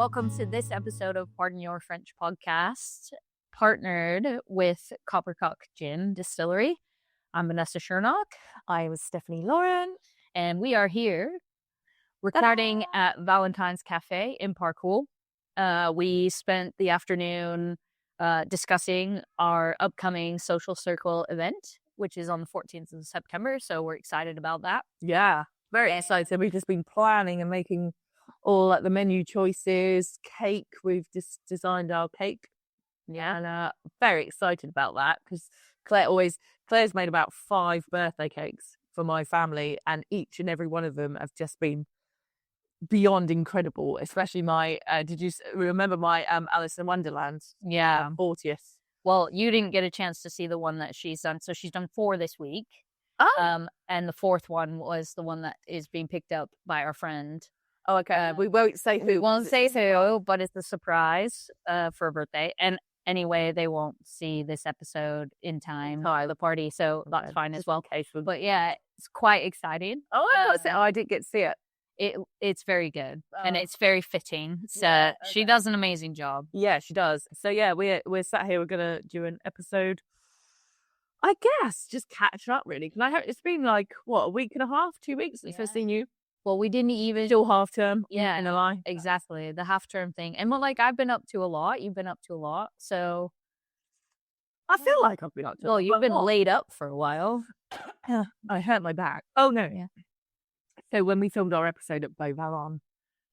welcome to this episode of Pardon Your French podcast, partnered with Coppercock Gin Distillery. I'm Vanessa Shernock. I'm Stephanie Lauren. And we are here recording at Valentine's Cafe in Parcoul. We spent the afternoon discussing our upcoming social circle event, which is on the 14th of September. So we're excited about that. Yeah, very excited. We've just been planning and making all like the menu choices, cake. We've just designed our cake. Yeah. And very excited about that because Claire's made about 5 birthday cakes for my family, and each and every one of them have just been beyond incredible. Especially my, did you remember my Alice in Wonderland? Yeah. 40th. Well, you didn't get a chance to see the one that she's done. So she's done 4 this week. Oh. And the 4th one was the one that is being picked up by our friend. Oh, okay. We won't say who. We won't say who, but it's a surprise for her birthday. And anyway, they won't see this episode in time for the party, so that's fine as well. But yeah, it's quite exciting. Oh, I didn't get to see it. It's very good, and it's very fitting. So she does an amazing job. Yeah, she does. So yeah, we're sat here. We're gonna do an episode. I guess just catch up really. Because it's been like a week and a half, 2 weeks since I've seen you. Well, we didn't even still half term. Yeah, in a lie. Exactly, the half term thing. And I've been up to a lot. You've been up to a lot. So I feel like I've been up to. Well, you've been laid up for a while. I hurt my back. Oh no. Yeah. So when we filmed our episode at Valentine,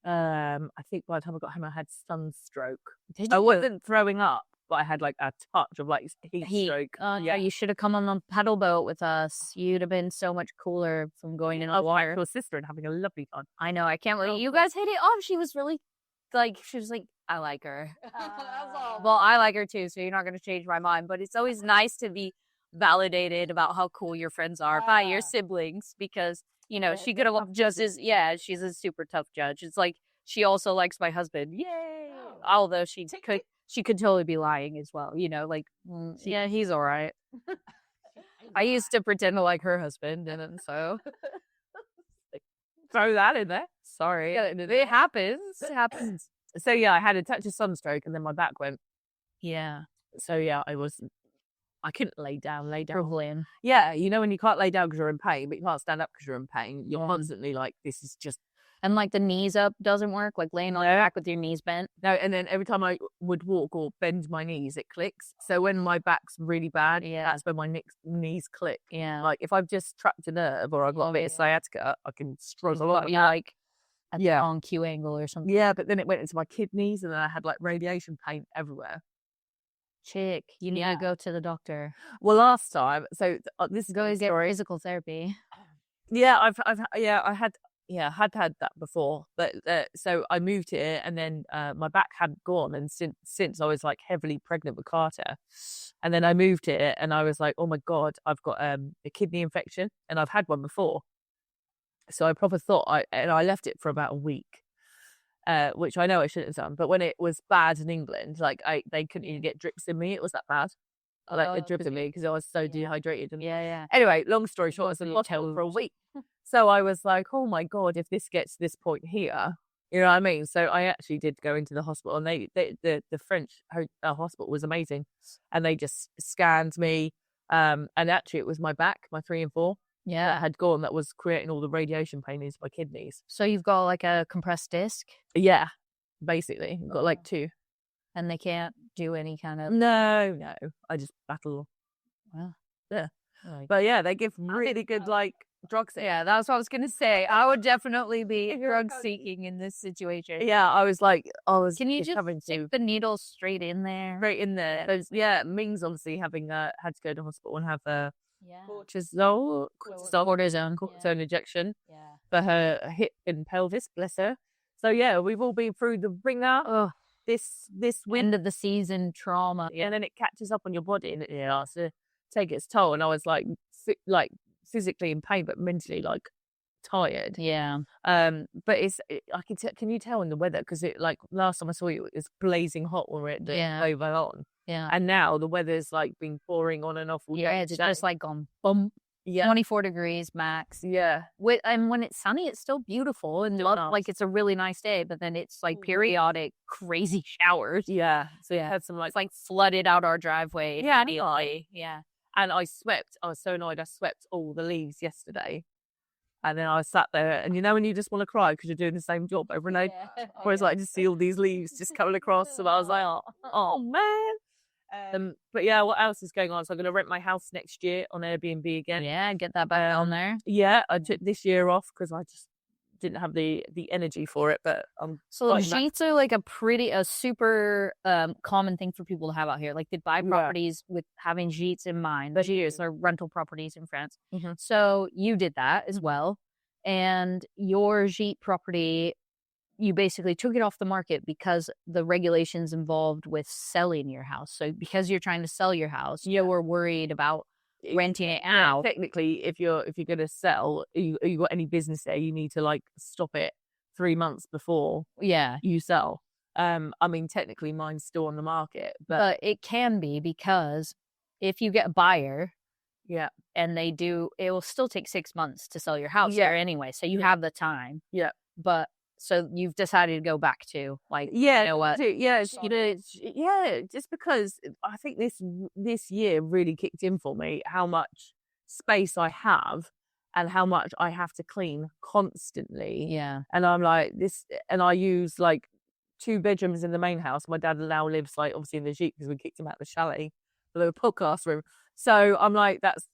I think by the time I got home, I had sunstroke. I wasn't throwing up, but I had like a touch of like heat stroke. Yeah, you should have come on the paddle boat with us. You'd have been so much cooler from going in the water. To a sister and having a lovely time. I know. I can't believe you guys hit it off. She was like, I like her. Well, I like her too, so you're not going to change my mind. But it's always nice to be validated about how cool your friends are by your siblings, because she could have just she's a super tough judge. It's like she also likes my husband. Yay! Although she could totally be lying as well. Yeah, he's all right. I used to pretend to like her husband, and so throw that in there. Sorry, it happens. It happens. So yeah, I had a touch of sunstroke, and then my back went. Yeah. So yeah, I couldn't lay down. Brilliant. Yeah, when you can't lay down because you're in pain, but you can't stand up because you're in pain. You're constantly like, this is just. And like the knees up doesn't work, like laying on your back with your knees bent. No, and then every time I would walk or bend my knees, it clicks. So when my back's really bad, that's when my knees click. Yeah. Like if I've just trapped a nerve or I've got a bit of sciatica, I can struggle. Like at the wrong Q angle or something. Yeah, but then it went into my kidneys and then I had like radiation pain everywhere. Chick, you need to go to the doctor. Well, last time, so this is go get physical therapy. Yeah, I had that before, but so I moved here, and then my back hadn't gone, and since I was like heavily pregnant with Carter, and then I moved here, and I was like, oh my god, I've got a kidney infection, and I've had one before, so I proper thought I left it for about a week, which I know I shouldn't have done, but when it was bad in England, like they couldn't even get drips in me, it was that bad. They dripped in me because I was so dehydrated. And anyway, long story short, I was in the hospital for a week. So I was like, oh my god, if this gets to this point here, you know what I mean? So I actually did go into the hospital, and the French hospital was amazing, and they just scanned me, and actually it was my back, my 3 and 4, that had gone, that was creating all the radiation pain into my kidneys. So you've got like a compressed disc? Yeah, basically, I've got like 2. And they can't do any kind of... No, I just battle. Wow. Yeah. But yeah, they give really good like drugs. Yeah, that's what I was going to say. I would definitely be drug seeking in this situation. Yeah, Can you just stick the needle straight in there? Straight in there. Yeah, Ming's obviously having had to go to hospital and have a cortisone injection for her hip and pelvis, bless her. So yeah, we've all been through the ringer. This end of the season trauma, and then it catches up on your body, and it has to take its toll. And I was like physically in pain, but mentally like tired. Yeah. But can you tell in the weather, because it like last time I saw you, it was blazing hot when we were over on. Yeah. And now the weather's like been pouring on and off. It's just like gone bump. Yeah. 24 degrees max. Yeah. And when it's sunny, it's still beautiful and like it's a really nice day, but then it's like periodic crazy showers. Yeah. So yeah, had some It's like flooded out our driveway. Yeah, immediately. Yeah. and I was so annoyed. I swept all the leaves yesterday. And then I sat there, and when you just want to cry because you're doing the same job over and over. Whereas I just see all these leaves just coming across, and I was like, oh man. But yeah, what else is going on? So I'm going to rent my house next year on Airbnb again. Yeah, get that back on there. Yeah, I took this year off because I just didn't have the energy for it. But so sheets are like a super common thing for people to have out here. Like they buy properties with having sheets in mind. Sheets are rental properties in France. Mm-hmm. So you did that as well, and your sheet property, you basically took it off the market because the regulations involved with selling your house. So because you're trying to sell your house, you were worried about renting it out. Technically, if you're going to sell, you got any business there, you need to like stop it 3 months before you sell. I mean, technically mine's still on the market, but it can be, because if you get a buyer, and it will still take 6 months to sell your house there anyway, so you have the time. But so you've decided to go back to like, you know what? Just because I think this year really kicked in for me how much space I have and how much I have to clean constantly. Yeah. And I'm like this, and I use like 2 bedrooms in the main house. My dad now lives like obviously in the Jeep because we kicked him out of the chalet for the podcast room. So I'm like, that's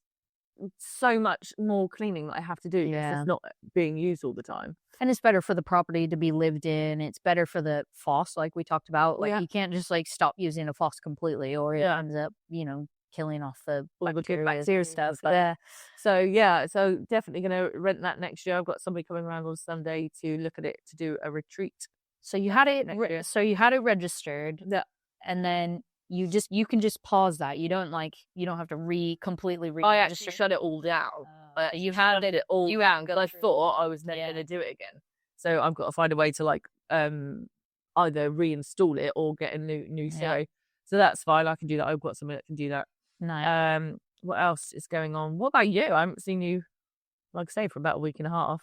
so much more cleaning that I have to do because it's not being used all the time. And it's better for the property to be lived in. It's better for the foss, like we talked about. Like you can't just like stop using a foss completely, or it ends up, killing off the bacteria stuff. So definitely going to rent that next year. I've got somebody coming around on Sunday to look at it to do a retreat. So you had it. You had it registered. And then you can just pause that. You don't have to completely re-register. I actually shut it all down. You had it all down because I thought I was never going to do it again. So I've got to find a way to like either reinstall it or get a new show. So that's fine. I can do that. I've got somebody that can do that. Nice. What else is going on? What about you? I haven't seen you, like I say, for about a week and a half.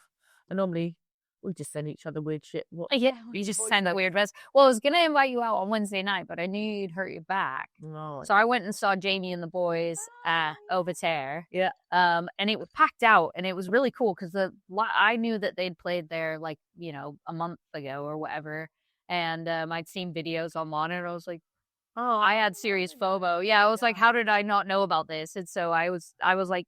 And normally we just send each other weird shit. We just send that weird mess. Well, I was going to invite you out on Wednesday night, but I knew you'd hurt your back. Right. So I went and saw Jamie and the boys at Auverterre. Yeah. And it was packed out, and it was really cool because I knew that they'd played there like, a month ago or whatever. And I'd seen videos online, and I was like, oh, I had serious FOMO. Yeah, I was like, how did I not know about this? And so I was like,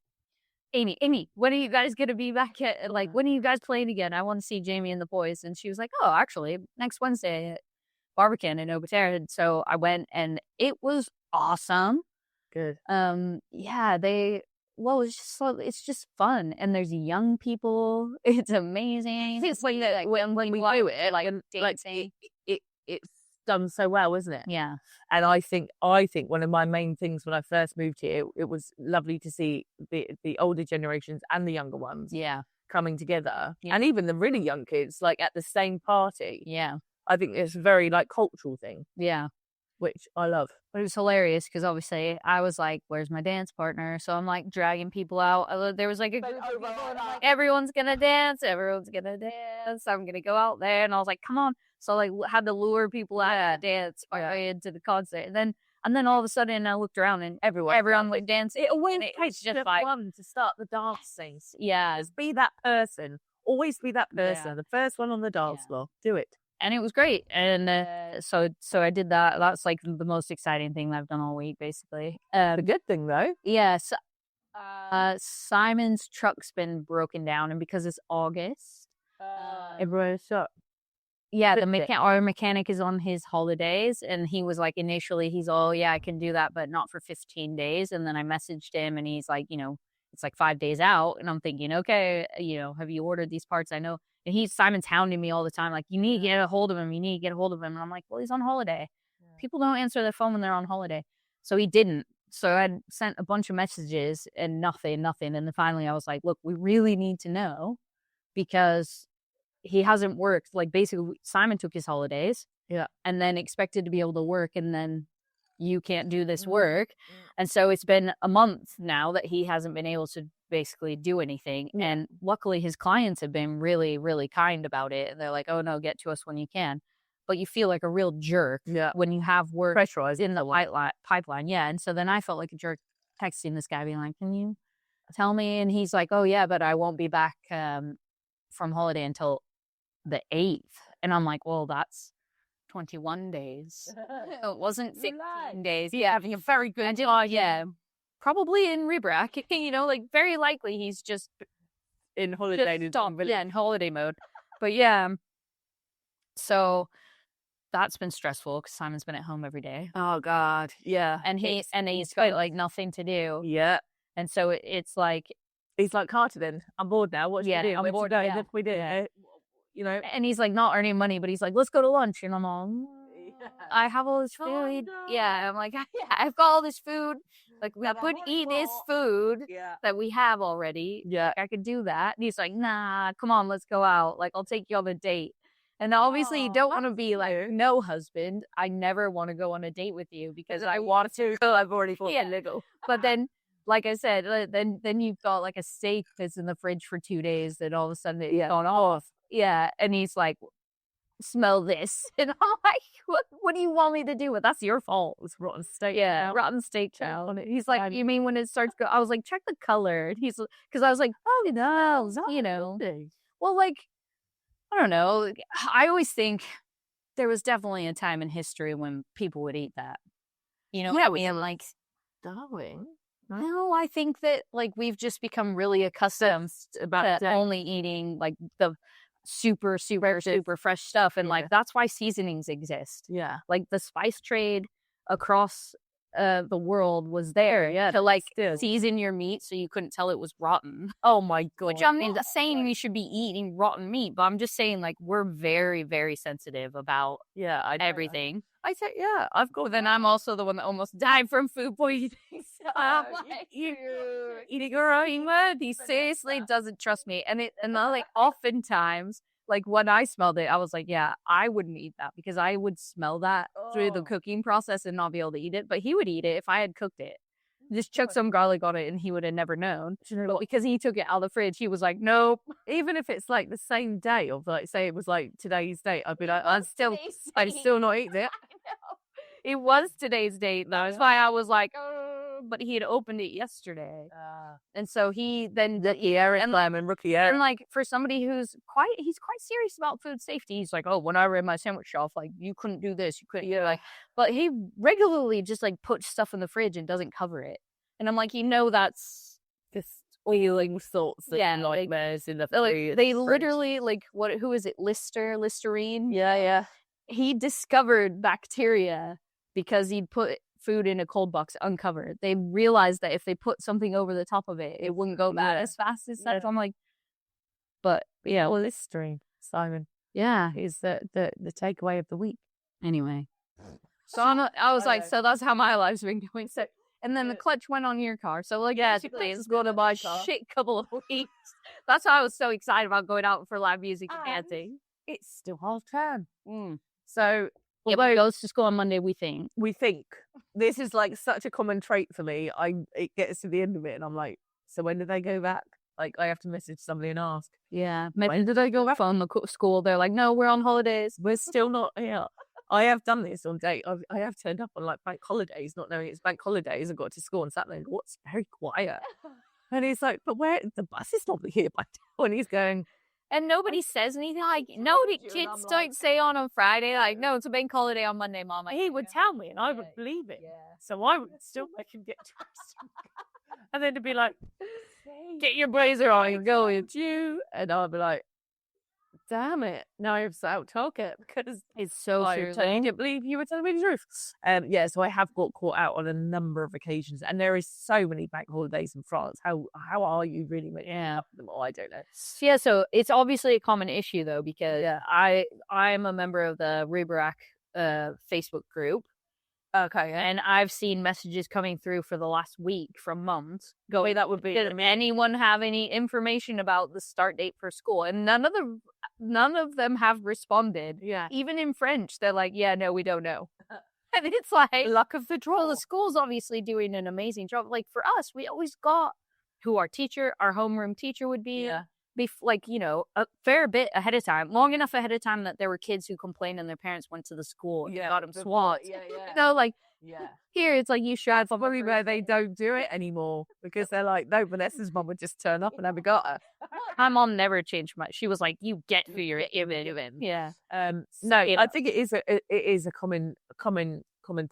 Amy, when are you guys going to be back at, like, when are you guys playing again? I want to see Jamie and the boys. And she was like, oh, actually, next Wednesday at Barbican in Auverterre. And so I went, and it was awesome. Good. It's just fun. And there's young people. It's amazing. It's like when we do it, like dancing. It's done so well, isn't it? Yeah. And I think one of my main things when I first moved here, it was lovely to see the older generations and the younger ones coming together, and even the really young kids like at the same party. I think it's a very like cultural thing, which I love. But it was hilarious because obviously I was like, where's my dance partner? So I'm like dragging people out. There was like a group of people, and I'm like, everyone's gonna dance, I'm gonna go out there. And I was like, come on. So like had to lure people out to dance into the concert. And then all of a sudden I looked around, and everyone would dance. It's just like fun to start the dancing. Just be that person. Always be that person. The first one on the dance floor. Do it. And it was great. And so I did that. That's like the most exciting thing that I've done all week, basically. The good thing though. Yes. Simon's truck's been broken down, and because it's August, everyone's shut. Yeah, our mechanic is on his holidays, and he was like, initially, he's all, yeah, I can do that, but not for 15 days. And then I messaged him, and he's like, it's like 5 days out. And I'm thinking, okay, have you ordered these parts? I know. And Simon's hounding me all the time, like, you need to get a hold of him. And I'm like, well, he's on holiday. Yeah. People don't answer their phone when they're on holiday. So he didn't. So I sent a bunch of messages and nothing. And then finally I was like, look, we really need to know, because he hasn't worked. Like basically Simon took his holidays and then expected to be able to work, and then you can't do this work. And so it's been a month now that he hasn't been able to basically do anything. And luckily his clients have been really, really kind about it. And they're like, oh no, get to us when you can. But you feel like a real jerk when you have work Pressurized in the pipeline. Yeah. And so then I felt like a jerk texting this guy being like, can you tell me? And he's like, oh yeah, but I won't be back from holiday until the 8th. And I'm like, well, that's 21 days. It wasn't 16 days. Yeah, having a very good. Oh yeah, probably in Rebrack. You know, like very likely he's just in holiday in holiday mode. But yeah, so that's been stressful because Simon's been at home every day. Oh God, yeah. And he's got like nothing to do. Yeah. And so it's like he's like, Carter, then I'm bored now. What should we do? I'm bored. What we do? You know. And he's like not earning money, but he's like, let's go to lunch. And I'm all, I have all this food. Oh, no. Yeah, I'm like, I've got all this food. Like we could eat this food that we have already. Yeah, I could do that. And he's like, nah, come on, let's go out. Like I'll take you on a date. And obviously you don't want to be like, no, husband, I never want to go on a date with you because I want to. I've already thought illegal. But then, like I said, then you've got like a steak that's in the fridge for 2 days. Then all of a sudden it's gone off. Yeah. And he's like, smell this. And I'm like, what do you want me to do with? That's your fault. It's rotten steak. Yeah. Rotten steak chow. He's like, you mean when it starts go? I was like, check the color. And he's, because I was like, oh no, you know. Well, like, I don't know. I always think there was definitely a time in history when people would eat that. You know, like Darwin. No, I think that like we've just become really accustomed to only eating like the super fresh stuff, and like that's why seasonings exist. Yeah, like the spice trade across the world was there to like season your meat so you couldn't tell it was rotten. Oh my God. Which I'm not saying we should be eating rotten meat, but I'm just saying like we're very, very sensitive about everything. I said, I've got. Then I'm also the one that almost died from food poisoning. So you're eating your own word. He seriously doesn't trust me, and like oftentimes, like when I smelled it, I was like, yeah, I wouldn't eat that because I would smell that through the cooking process and not be able to eat it. But he would eat it if I had cooked it. Just chuck some garlic on it and he would have never known. But because he took it out of the fridge, he was like, nope. Even if it's like the same day of like, say it was like today's date, I'd be like, I'd still not eat it. It was today's date though. That's why I was like, but he had opened it yesterday. And so he then and like for somebody he's quite serious about food safety. He's like, oh, when I read my sandwich shelf, like you couldn't do this, you couldn't, like, but he regularly just like puts stuff in the fridge and doesn't cover it. And I'm like, that's just oiling salts and nightmares in the like, they literally like who is it? Listerine? Yeah. He discovered bacteria because he'd put food in a cold box uncovered. They realized that if they put something over the top of it, it wouldn't go bad as fast as that. So I'm like, but yeah, well, Listerine, Simon. Yeah, is the takeaway of the week. Anyway, so I was like, so that's how my life's been going. So, and then the clutch went on your car. So like, basically, it's going to buy shit couple of weeks. That's why I was so excited about going out for live music and dancing. It's still half term. So. Although it goes to school on Monday, we think this is like such a common trait for me. It gets to the end of it, and I'm like, so when do they go back? Like, I have to message somebody and ask. Yeah, when did they go back? Phone the school. They're like, no, we're on holidays. We're still not here. I have done this on date. I have turned up on like bank holidays, not knowing it's bank holidays. I got to school on Saturday and go, it's very quiet. And he's like, but where the bus is not here by now. And he's going. And nobody says anything. Like, kids don't say on a Friday, like, no, it's a bank holiday on Monday, Mom. Like, he would tell me, and I would believe it. Yeah. So I would still make him get dressed. And then to be like, get your blazer on and go, it's you. And I'd be like, damn it. Now I have to out-talk it because it's so true. I didn't believe you were telling me the truth. So I have got caught out on a number of occasions, and there is so many bank holidays in France. How are you really making up them all? I don't know. Yeah, so it's obviously a common issue though, because I'm a member of the Rebrack Facebook group. Okay, and I've seen messages coming through for the last week from mums going, that would be, does anyone have any information about the start date for school? And none of them have responded. Yeah. Even in French, they're like, yeah, no, we don't know. And it's like, luck of the draw. Well, the school's obviously doing an amazing job. Like for us, we always got who our homeroom teacher would be. Yeah. Like, you know, a fair bit ahead of time, long enough ahead of time that there were kids who complained and their parents went to the school and got them swabbed. Yeah. You know, like, Yeah. here it's like you should. Probably where they don't do it anymore because they're like, no, Vanessa's mum would just turn up and have a got her. My mom never changed much. She was like, you get who you're in. Yeah. No, I think it is a common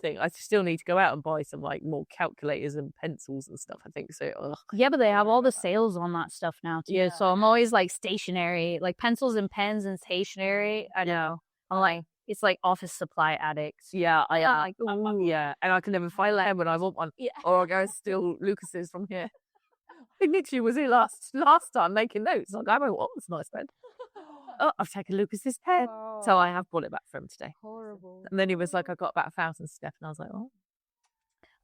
thing. I still need to go out and buy some like more calculators and pencils and stuff. I think so. Ugh. Yeah, but they have all the sales on that stuff now too. Yeah. So I'm always like stationery, like pencils and pens and stationery. I know. I'm like, it's like office supply addicts. Yeah, I am. Like, yeah, and I can never find them when I want one. Yeah. Or I go steal Lucas's from here. I literally was here last time making notes. Like, I went, oh, it's a nice pen. Oh, I've taken Lucas's pen. Oh. So I have brought it back for him today. Horrible. And then he was like, I got about 1,000 stuff. And I was like, oh.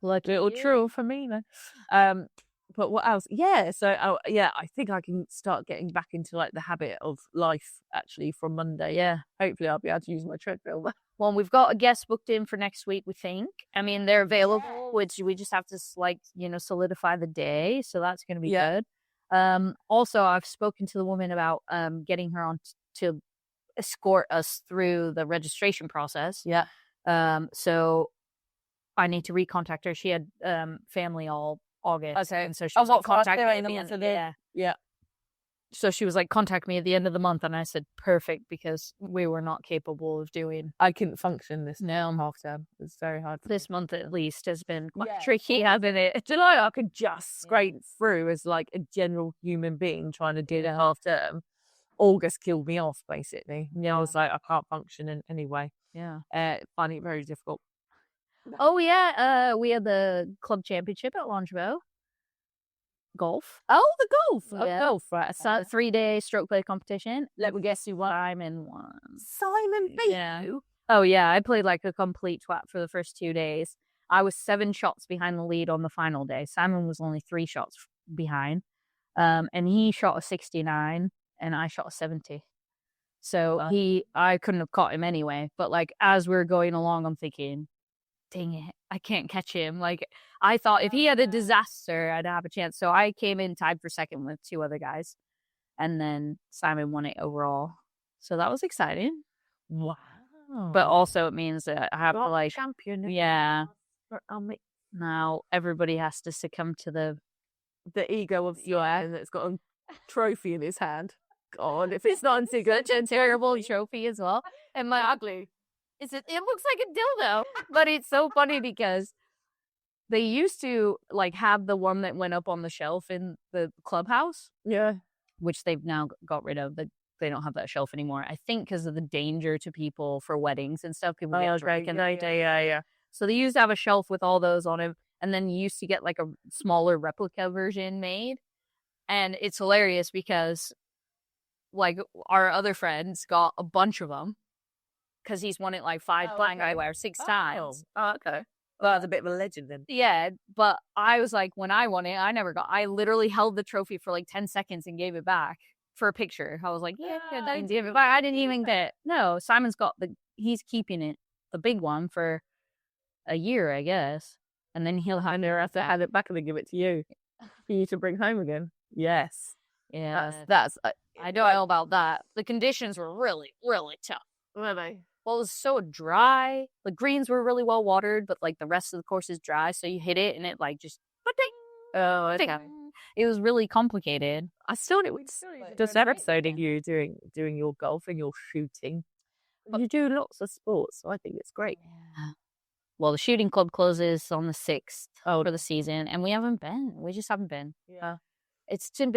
Like little true for me, then. But what else? Yeah, so I think I can start getting back into like the habit of life actually from Monday. Yeah, hopefully I'll be able to use my treadmill. Well, we've got a guest booked in for next week, we think. I mean, they're available, which we just have to like, you know, solidify the day. So that's going to be good. Also, I've spoken to the woman about getting her on to escort us through the registration process. Yeah. So I need to recontact her. She had family all August. Okay. And so she was like, contact me at the end. Yeah. So she was like, contact me at the end of the month. And I said, perfect, because we were not capable of doing. I couldn't function this half term. It's very hard. This month at least has been quite tricky, hasn't it? July I could just scrape through as like a general human being trying to do the half term. August killed me off, basically. Yeah, I was like, I can't function in any way. Yeah. Finding it very difficult. Oh, yeah. We had the club championship at Longevaux. Golf. Oh, the golf. Yeah. Golf, right. It's a 3-day stroke play competition. Let me guess who won. Simon won. Simon beat you? Oh, yeah. I played like a complete twat for the first 2 days. I was 7 shots behind the lead on the final day. Simon was only 3 shots behind. And he shot a 69 and I shot a 70. So I couldn't have caught him anyway. But like, as we were going along, I'm thinking, dang it, I can't catch him. Like, I thought if he had a disaster, I'd have a chance. So I came in tied for second with 2 other guys. And then Simon won it overall. So that was exciting. Wow. But also it means that I have to like... champion. Yeah. Now everybody has to succumb to the ego of your hand that's got a trophy in his hand. God, if it's not such a terrible trophy as well. And my ugly. It looks like a dildo. But it's so funny because they used to like have the one that went up on the shelf in the clubhouse. Yeah. Which they've now got rid of. They don't have that shelf anymore. I think because of the danger to people for weddings and stuff. People get drunk. Yeah. So they used to have a shelf with all those on it. And then you used to get like a smaller replica version made. And it's hilarious because like our other friends got a bunch of them. Because he's won it like 6 times. Oh, okay. Well, that's a bit of a legend then. Yeah, but I was like, when I won it, I literally held the trophy for like 10 seconds and gave it back for a picture. I was like, I give it back. I didn't even get it. No, Simon's got he's keeping it, the big one, for a year, I guess. And then he'll have to hand it back and then give it to you for you to bring home again. Yes. Yeah. That's I don't know about that. The conditions were really, really tough. Were they? Well, it was so dry. The greens were really well watered, but like the rest of the course is dry. So you hit it and it like just... Oh, okay. It was really complicated. I still just episoding you doing your golf and your shooting. But you do lots of sports, so I think it's great. Yeah. Well, the shooting club closes on the 6th for the season, and we haven't been. We just haven't been. Yeah. It's too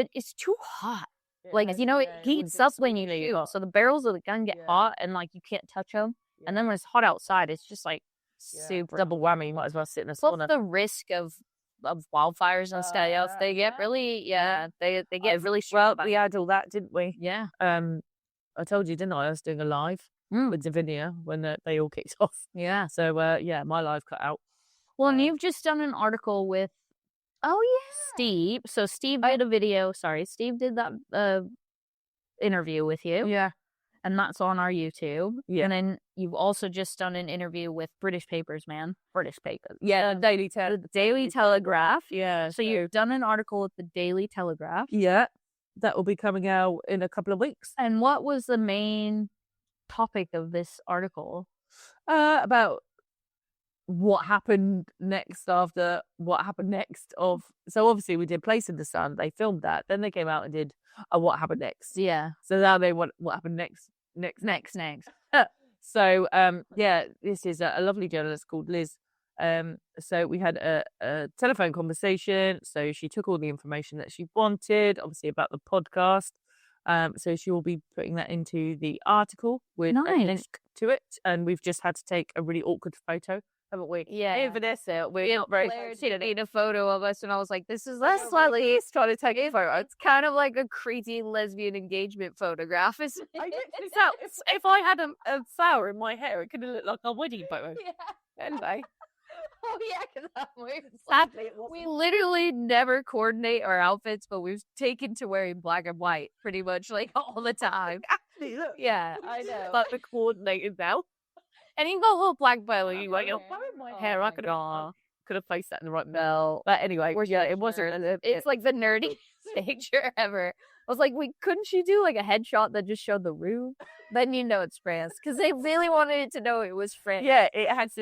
hot. Like, you know, it heats up when you shoot. So the barrels of the gun get hot and, like, you can't touch them. Yeah. And then when it's hot outside, it's just, like, super... Double whammy. You might as well sit in a sauna. Plus the risk of wildfires and stuff. They get really... They get really... Well, we had all that, didn't we? Yeah. I told you, didn't I? I was doing a live with Davinia when they all kicked off. Yeah. So, my live cut out. Well, and you've just done an article with... Oh, yeah. Steve. So Steve did a video. Sorry, Steve did that interview with you. Yeah. And that's on our YouTube. Yeah. And then you've also just done an interview with British Papers, man. British Papers. Yeah, The Daily Telegraph. Yeah. So you've done an article with the Daily Telegraph. Yeah, that will be coming out in a couple of weeks. And what was the main topic of this article? About what happened next after what happened next of. So obviously we did Place in the Sun. They filmed that. Then they came out and did what happened next. Yeah. So now they want what happened next. So yeah, this is a lovely journalist called Liz. So we had a telephone conversation. So she took all the information that she wanted, obviously about the podcast. So she will be putting that into the article with a link to it. And we've just had to take a really awkward photo, haven't we? Yeah. Hey, Vanessa, we're not very She made a photo of us, and I was like, "This is slightly trying to take a photo." It's kind of like a crazy lesbian engagement photograph. If I had a flower in my hair, it could have looked like a wedding photo. Yeah. Anyway. Oh yeah, because we literally never coordinate our outfits, but we've taken to wearing black and white pretty much like all the time. Actually, look. Yeah, I know. But the coordinated now. And you got a little black belly. Like, you're wearing my hair. I could have placed that in the right belt. But anyway, yeah, it wasn't. It's like the nerdiest picture ever. I was like, couldn't you do like a headshot that just showed the room? Then you know it's France, because they really wanted it to know it was France. Yeah, it has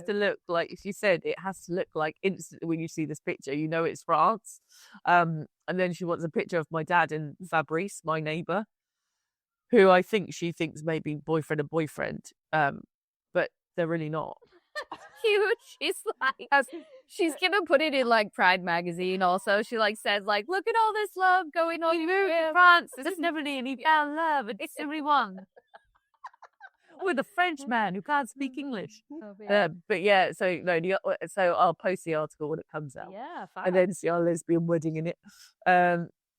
to look like, as you said, it has to look like instantly when you see this picture, you know it's France. And then she wants a picture of my dad and Fabrice, my neighbour, who I think she thinks maybe boyfriend and boyfriend, but they're really not. Huge. She's gonna put it in like Pride magazine. Also, she like says like, "Look at all this love going on in France. There's never any found love. It's everyone." With a French man who can't speak English. But yeah, so no, so I'll post the article when it comes out. Yeah, fine. And then see our lesbian wedding in it.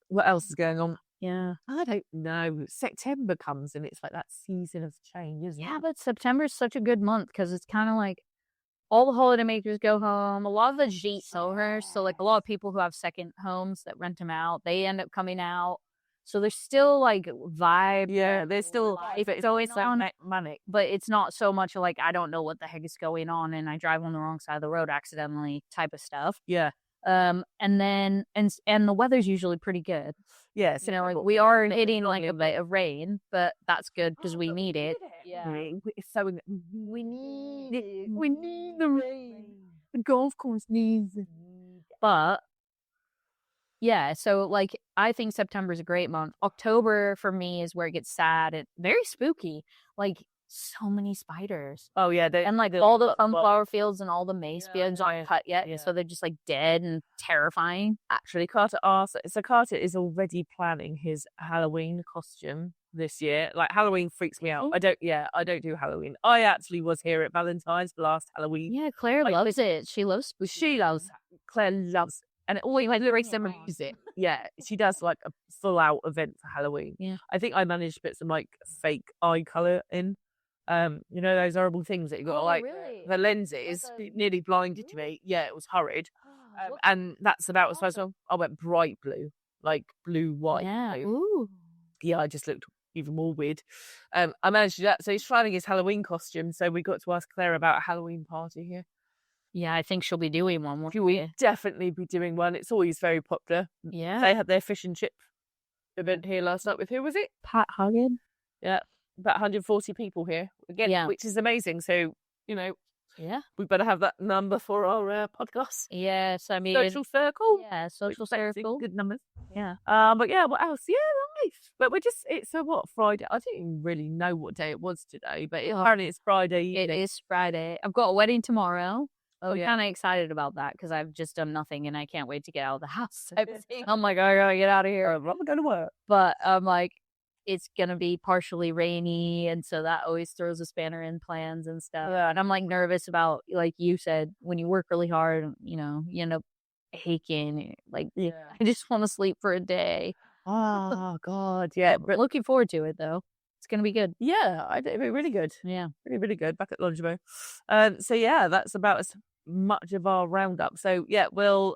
What else is going on? Yeah, I don't know. September comes and it's like that season of change, isn't it? Yeah, but September is such a good month because it's kind of like all the holidaymakers go home. A lot of the gîtes over, so like a lot of people who have second homes that rent them out, they end up coming out. So there's still like vibe. Yeah, there's still So it's like manic, but it's not so much like I don't know what the heck is going on and I drive on the wrong side of the road accidentally type of stuff. Yeah. And then and the weather's usually pretty good. Yes, You know, like we are hitting like a bit of rain, but that's good because we need it. Yeah, it's so we need it. We need the rain. The golf course needs it. But yeah, so like I think September is a great month. October for me is where it gets sad and very spooky. Like so many spiders. Oh yeah, and like all the sunflower fields and all the mace fields aren't cut yet, so they're just like dead and terrifying. Actually, Carter asked. So Carter is already planning his Halloween costume this year. Like Halloween freaks me out. I don't do Halloween. I actually was here at Valentine's last Halloween. Yeah, Claire loves it. She loves spooky. Claire loves. And it always like lyrics and music. Yeah, she does like a full out event for Halloween. Yeah, I think I managed to put some like fake eye color in. You know those horrible things that you got the lenses nearly blinded to me. Yeah, it was horrid. And that's about as far as I went bright blue, like blue white. Yeah, ooh. Yeah, I just looked even more weird. I managed to do that. So he's planning his Halloween costume. So we got to ask Claire about a Halloween party here. Yeah, I think she'll be doing one more. We'll definitely be doing one. It's always very popular. Yeah, they had their fish and chip event here last night with who was it? Pat Huggin. Yeah. About 140 people here again, which is amazing. So, you know, we better have that number for our podcast. Yes, I mean social circle. Yeah, social circle. Good numbers. Yeah. But yeah, what else? Yeah, nice. But it's Friday. I don't even really know what day it was today, but apparently it's Friday. It is Friday. I've got a wedding tomorrow. I'm kind of excited about that because I've just done nothing and I can't wait to get out of the house. I'm like, I gotta get out of here. I'm going to work. But I'm like, it's going to be partially rainy. And so that always throws a spanner in plans and stuff. And I'm like nervous about, like you said, when you work really hard, you know, you end up aching. Like, I just want to sleep for a day. Oh, God. Yeah. But looking forward to it, though. It's going to be good. Yeah. It'll be really good. Yeah. Really, really good. Back at Longebow. So, yeah, that's about as much of our roundup. So, yeah,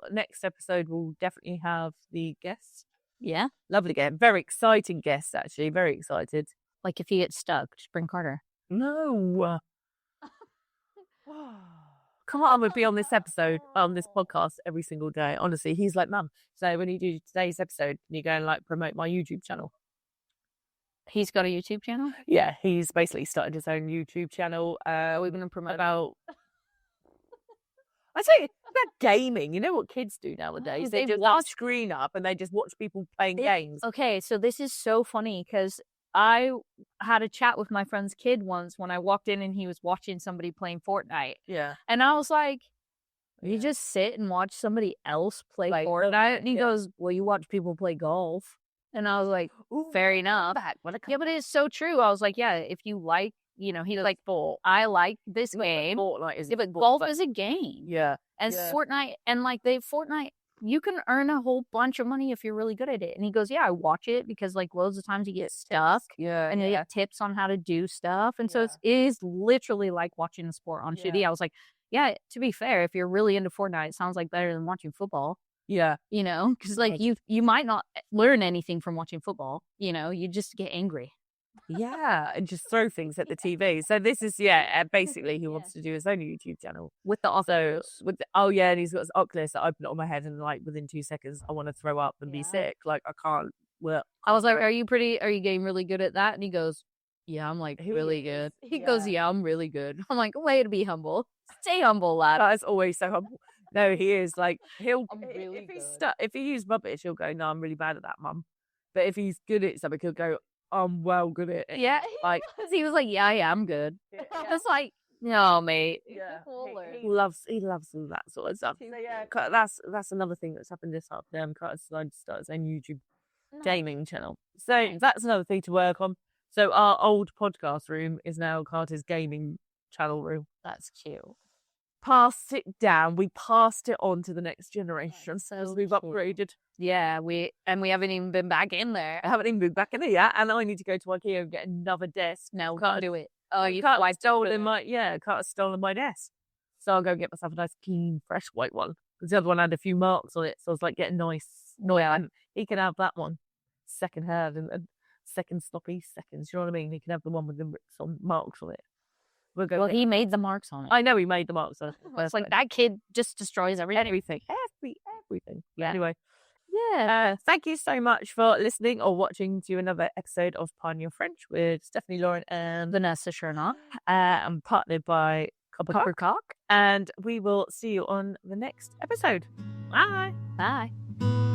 next episode, we'll definitely have the guests. Yeah. Lovely game. Very exciting guest, actually. Very excited. Like if you get stuck, just bring Carter. No. Come on, would be on this episode, on this podcast every single day. Honestly, he's like, Mum, so when you do today's episode, can you go and like promote my YouTube channel? He's got a YouTube channel? Yeah, he's basically started his own YouTube channel. We're going to promote about... I say about gaming. You know what kids do nowadays? They just watch screen up and they just watch people playing games. Okay, so this is so funny because I had a chat with my friend's kid once when I walked in and he was watching somebody playing Fortnite. Yeah. And I was like, you just sit and watch somebody else play Fortnite? And he goes, well, you watch people play golf. And I was like, fair enough. Yeah, but it's so true. I was like, yeah, if you like, he like, I like this game. Fortnite is but golf is a game. Yeah. And Fortnite, and like Fortnite, you can earn a whole bunch of money if you're really good at it. And he goes, yeah, I watch it because like loads of times you get stuck. Yeah. And you get tips on how to do stuff. And so it is literally like watching a sport on shitty. I was like, yeah, to be fair, if you're really into Fortnite, it sounds like better than watching football. Yeah. Because like you might not learn anything from watching football. You just get angry. Yeah, and just throw things at the TV. So this is basically he wants to do his own YouTube channel with the Oculus. And he's got his Oculus that I put it on my head, and like within 2 seconds I want to throw up and be sick. Like I can't. Well, I was like, "Are you getting really good at that?" And he goes, "Yeah, I'm like really good." He goes, "Yeah, I'm really good." I'm like, "Way to be humble. Stay humble, lad." That is always so humble. No, he is like he'll really if he used rubbish, he'll go, "No, I'm really bad at that, Mum." But if he's good at something, he'll go, I'm well good at it. Yeah, like he was like, yeah, I'm good. I was like, no, mate. Yeah, he loves all that sort of stuff. So yeah, that's another thing that's happened this half term. Carter's decided to start his own YouTube gaming channel. So that's another thing to work on. So our old podcast room is now Carter's gaming channel room. That's cute. Passed it down. We passed it on to the next generation. So we've upgraded. Yeah, we haven't even been back in there. I haven't even been back in there yet, and I need to go to IKEA and get another desk. No, can't do it. Oh, you Carter's stolen my desk. So I'll go get myself a nice clean, fresh white one. Because the other one had a few marks on it, so I was like, getting nice. No, and he can have that one, second hand and second sloppy seconds. You know what I mean? He can have the one with the marks on it. Well, he made the marks on it. I know he made the marks on it. It's like that kid just destroys everything. Everything. Yeah. Anyway. Yeah. Thank you so much for listening or watching to another episode of Pardon Your French with Stephanie Lauren and Vanessa Chernoff. I'm partnered by Parcoul. And we will see you on the next episode. Bye. Bye.